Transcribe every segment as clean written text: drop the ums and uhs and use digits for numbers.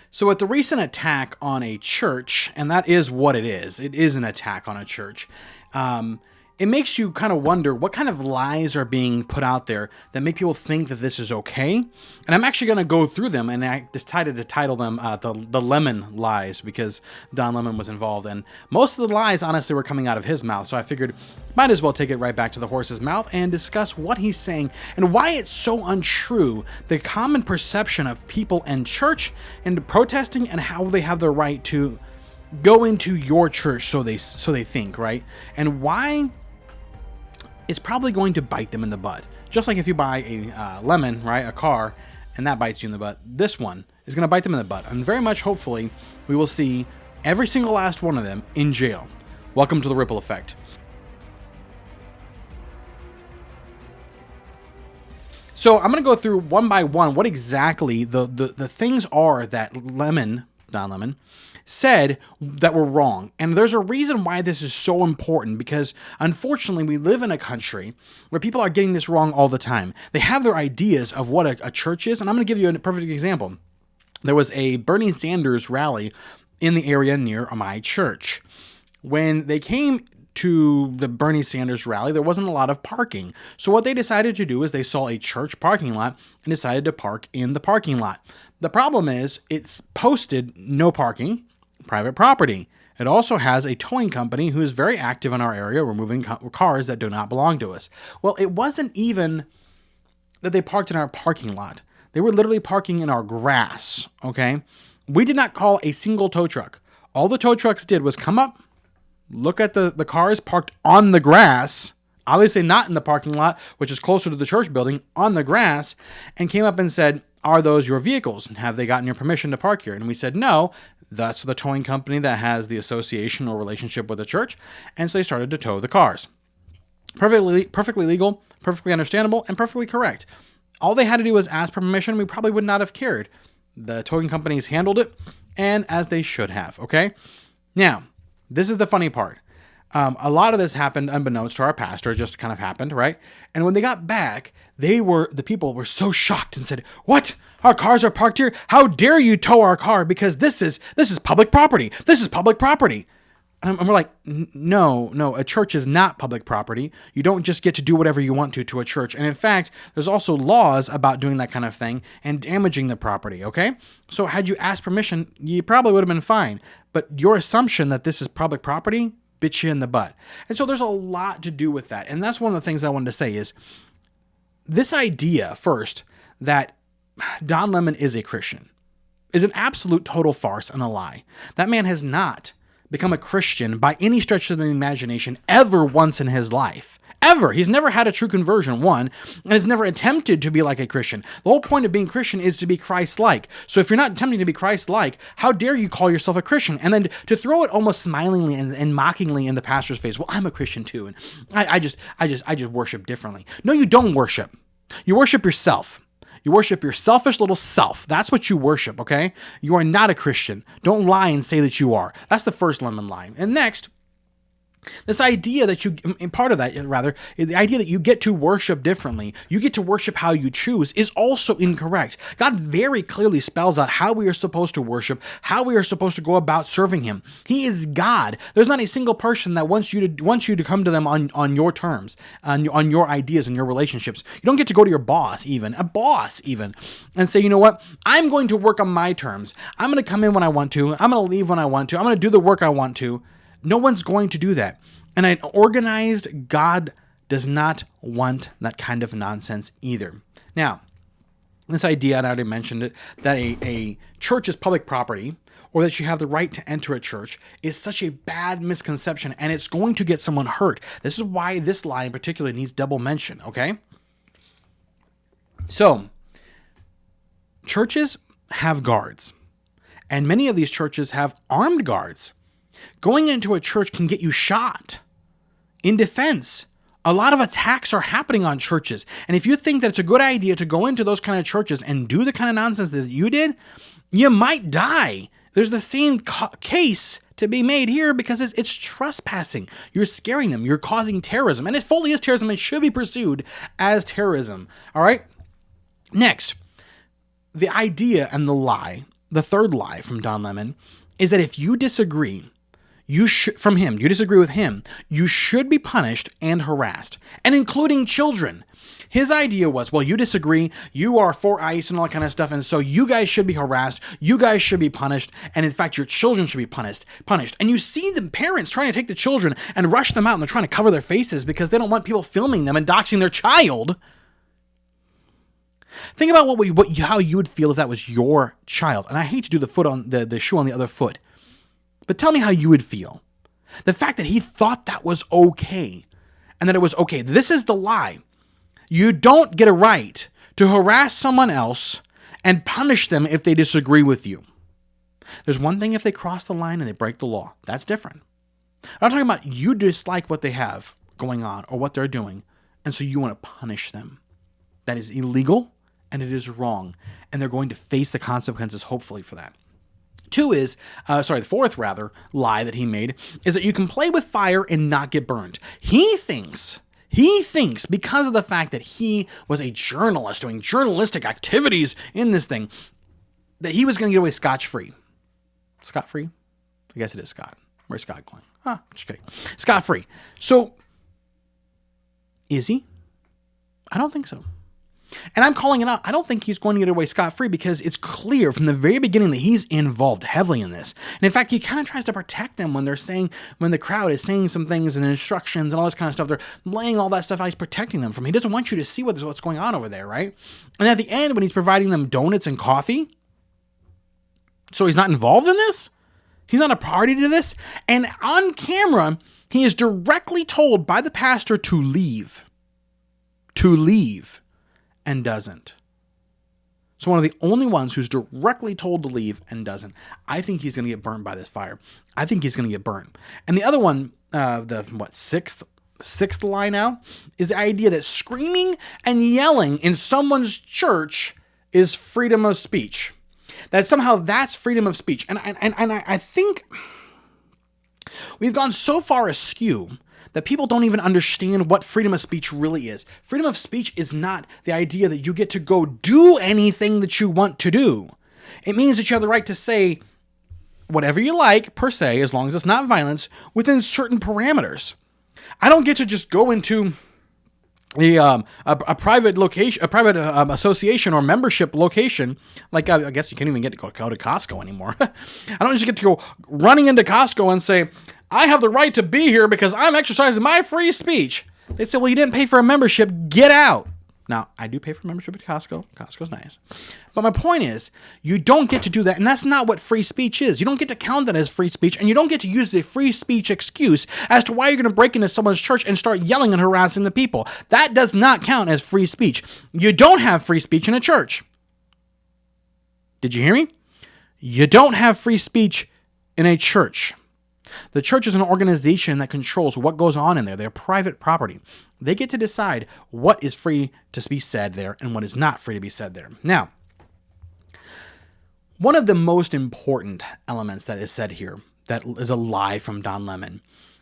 So with the recent attack on a church, and that is what it is an attack on a church, it makes you kind of wonder what kind of lies are being put out there that make people think that this is okay. And I'm actually going to go through them, and I decided to title them the Lemon Lies, because Don Lemon was involved, and most of the lies honestly were coming out of his mouth. So I figured might as well take it right back to the horse's mouth and discuss what he's saying and why it's so untrue, the common perception of people and church and protesting, and how they have the right to go into your church, so they think, right? And why it's probably going to bite them in the butt. Just like if you buy a lemon, right, a car, and that bites you in the butt, this one is going to bite them in the butt. And very much, hopefully, we will see every single last one of them in jail. Welcome to the ripple effect. So I'm going to go through one by one what exactly the things are that Don Lemon, said that were wrong. And there's a reason why this is so important, because unfortunately we live in a country where people are getting this wrong all the time. They have their ideas of what a church is, and I'm going to give you a perfect example. There was a Bernie Sanders rally in the area near my church. When they came to the Bernie Sanders rally, there wasn't a lot of parking. So what they decided to do is they saw a church parking lot and decided to park in the parking lot. The problem is it's posted no parking, private property. It also has a towing company who is very active in our area, removing cars that do not belong to us. Well, it wasn't even that they parked in our parking lot. They were literally parking in our grass, okay? We did not call a single tow truck. All the tow trucks did was come up, look at the cars parked on the grass, obviously not in the parking lot, which is closer to the church building, on the grass, and came up and said, "Are those your vehicles? Have they gotten your permission to park here?" And we said, "No, that's the towing company that has the association or relationship with the church." And so they started to tow the cars. Perfectly legal, perfectly understandable, and perfectly correct. All they had to do was ask for permission. We probably would not have cared. The towing companies handled it, and as they should have, okay? Now, this is the funny part. A lot of this happened unbeknownst to our pastor, just kind of happened, right? And when they got back, the people were so shocked and said, "What? Our cars are parked here? How dare you tow our car? Because this is public property. This is public property." And we're like, no, a church is not public property. You don't just get to do whatever you want to a church. And in fact, there's also laws about doing that kind of thing and damaging the property, okay? So had you asked permission, you probably would have been fine. But your assumption that this is public property bit you in the butt. And so there's a lot to do with that. And that's one of the things I wanted to say is this idea, first, that Don Lemon is a Christian is an absolute total farce and a lie. That man has not become a Christian by any stretch of the imagination ever once in his life. Ever. He's never had a true conversion, one, and has never attempted to be like a Christian. The whole point of being Christian is to be Christ-like. So if you're not attempting to be Christ-like, how dare you call yourself a Christian? And then to throw it almost smilingly and mockingly in the pastor's face, "Well, I'm a Christian too, and I just worship differently." No, you don't worship. You worship yourself. You worship your selfish little self. That's what you worship, okay? You are not a Christian. Don't lie and say that you are. That's the first lemon lie. And next, this idea that part of that, rather, is the idea that you get to worship differently, you get to worship how you choose, is also incorrect. God very clearly spells out how we are supposed to worship, how we are supposed to go about serving Him. He is God. There's not a single person that wants you to come to them on your terms, on your ideas and your relationships. You don't get to go to your boss, even, and say, "You know what? I'm going to work on my terms. I'm going to come in when I want to. I'm going to leave when I want to. I'm going to do the work I want to." No one's going to do that. And an organized God does not want that kind of nonsense either. Now, this idea, and I already mentioned it, that a church is public property, or that you have the right to enter a church, is such a bad misconception, and it's going to get someone hurt. This is why this lie in particular needs double mention, okay? So, churches have guards, and many of these churches have armed guards. Going into a church can get you shot in defense. A lot of attacks are happening on churches. And if you think that it's a good idea to go into those kind of churches and do the kind of nonsense that you did, you might die. There's the same case to be made here because it's trespassing. You're scaring them. You're causing terrorism. And it fully is terrorism. It should be pursued as terrorism. All right? Next, the idea and the lie the third lie from Don Lemon is that if you disagree, you disagree with him, you should be punished and harassed, and including children. His idea was, well, you disagree, you are for ICE and all that kind of stuff, and so you guys should be harassed, you guys should be punished, and in fact, your children should be punished. And you see the parents trying to take the children and rush them out, and they're trying to cover their faces because they don't want people filming them and doxing their child. Think about how you would feel if that was your child. And I hate to do the shoe on the other foot, but tell me how you would feel. The fact that he thought that was okay, and that it was okay. This is the lie. You don't get a right to harass someone else and punish them if they disagree with you. There's one thing if they cross the line and they break the law. That's different. I'm talking about you dislike what they have going on or what they're doing, and so you want to punish them. That is illegal, and it is wrong, and they're going to face the consequences, hopefully, for that. The fourth lie that he made is that you can play with fire and not get burned. He thinks because of the fact that he was a journalist doing journalistic activities in this thing, that he was going to get away scot-free. Scot-free? I guess it is Scott. Where's Scott going? Just kidding. Scot-free. So, is he? I don't think so. And I'm calling it out. I don't think he's going to get away scot-free because it's clear from the very beginning that he's involved heavily in this. And in fact, he kind of tries to protect them when the crowd is saying some things and instructions and all this kind of stuff. They're laying all that stuff out. He's protecting them from. He doesn't want you to see what's going on over there, right? And at the end, when he's providing them donuts and coffee, so he's not involved in this? He's not a party to this? And on camera, he is directly told by the pastor to leave. And doesn't. So one of the only ones who's directly told to leave and doesn't. I think he's going to get burned by this fire. I think he's going to get burned. And the other one, sixth lie now, is the idea that screaming and yelling in someone's church is freedom of speech. That somehow that's freedom of speech. And I think we've gone so far askew that people don't even understand what freedom of speech really is. Freedom of speech is not the idea that you get to go do anything that you want to do. It means that you have the right to say whatever you like, per se, as long as it's not violence, within certain parameters. I don't get to just go into a private location, a private association or membership location. Like, I guess you can't even get to go to Costco anymore. I don't just get to go running into Costco and say, I have the right to be here because I'm exercising my free speech. They say, well, you didn't pay for a membership. Get out. Now, I do pay for membership at Costco. Costco's nice. But my point is, you don't get to do that, and that's not what free speech is. You don't get to count that as free speech, and you don't get to use the free speech excuse as to why you're going to break into someone's church and start yelling and harassing the people. That does not count as free speech. You don't have free speech in a church. Did you hear me? You don't have free speech in a church. The church is an organization that controls what goes on in there. They're private property. They get to decide what is free to be said there and what is not free to be said there. Now, one of the most important elements that is said here, that is a lie from Don Lemon,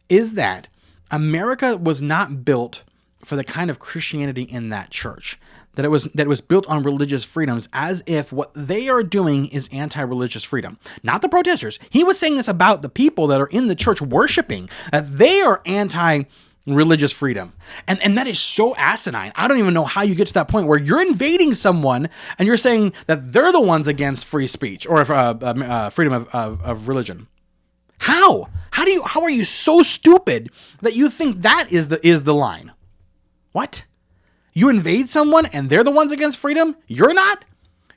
is that America was not built for the kind of Christianity in that church. That it was built on religious freedoms, as if what they are doing is anti-religious freedom. Not the protesters. He was saying this about the people that are in the church worshiping, that they are anti-religious freedom. And that is so asinine. I don't even know how you get to that point where you're invading someone and you're saying that they're the ones against free speech or freedom of religion. How? How are you so stupid that you think that is the line? What? You invade someone and they're the ones against freedom? You're not?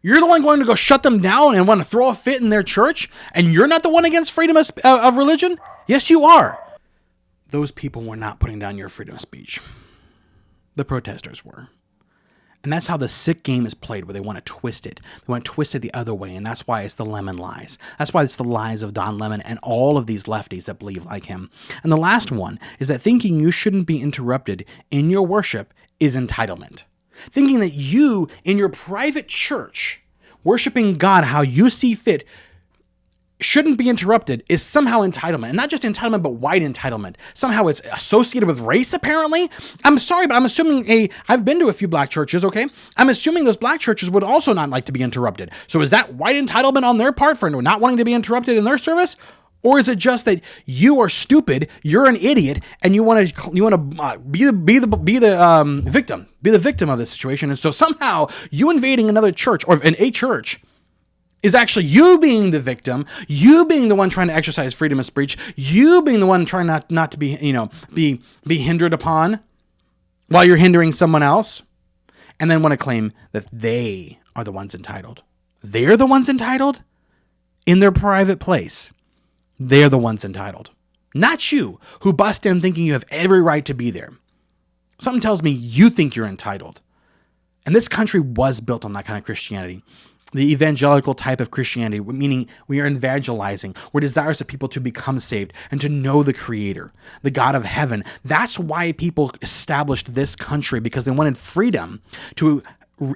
You're the one going to go shut them down and want to throw a fit in their church? And you're not the one against freedom of religion? Yes, you are. Those people were not putting down your freedom of speech. The protesters were. And that's how the sick game is played, where they want to twist it. They want to twist it the other way, and that's why it's the Lemon lies. That's why it's the lies of Don Lemon and all of these lefties that believe like him. And the last one is that thinking you shouldn't be interrupted in your worship is entitlement. Thinking that you, in your private church, worshiping God how you see fit, shouldn't be interrupted is somehow entitlement. And not just entitlement, but white entitlement. Somehow it's associated with race, apparently. I'm sorry, but I'm assuming I've been to a few black churches, okay? I'm assuming those black churches would also not like to be interrupted. So is that white entitlement on their part for not wanting to be interrupted in their service? Or is it just that you are stupid, you're an idiot, and you want to be the victim of this situation? And so somehow you invading another church or a church is actually you being the victim, you being the one trying to exercise freedom of speech, you being the one trying not to be hindered upon while you're hindering someone else, and then want to claim that they are the ones entitled. They're the ones entitled in their private place. They're the ones entitled. Not you, who bust in thinking you have every right to be there. Something tells me you think you're entitled. And this country was built on that kind of Christianity. The evangelical type of Christianity, meaning we are evangelizing. We're desirous of people to become saved and to know the Creator, the God of heaven. That's why people established this country, because they wanted freedom to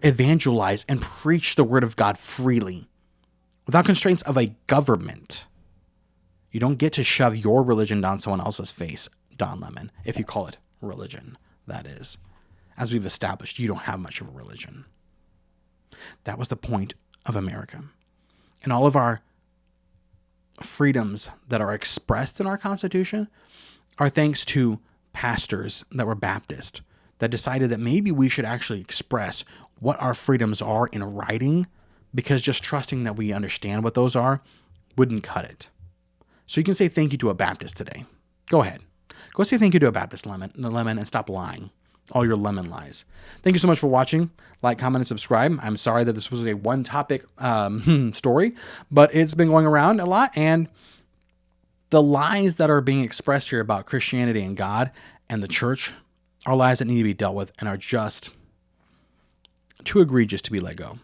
evangelize and preach the word of God freely, without constraints of a government. You don't get to shove your religion down someone else's face, Don Lemon, if you call it religion, that is. As we've established, you don't have much of a religion. That was the point of America. And all of our freedoms that are expressed in our Constitution are thanks to pastors that were Baptist that decided that maybe we should actually express what our freedoms are in writing, because just trusting that we understand what those are wouldn't cut it. So you can say thank you to a Baptist today. Go ahead. Go say thank you to a Baptist, Lemon, and stop lying. All your lemon lies. Thank you so much for watching. Like, comment, and subscribe. I'm sorry that this was a one-topic story, but it's been going around a lot, and the lies that are being expressed here about Christianity and God and the church are lies that need to be dealt with and are just too egregious to be let go.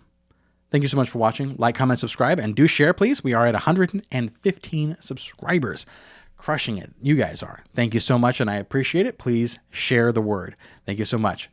Thank you so much for watching. Like, comment, subscribe, and do share, please. We are at 115 subscribers. Crushing it. You guys are. Thank you so much, and I appreciate it. Please share the word. Thank you so much.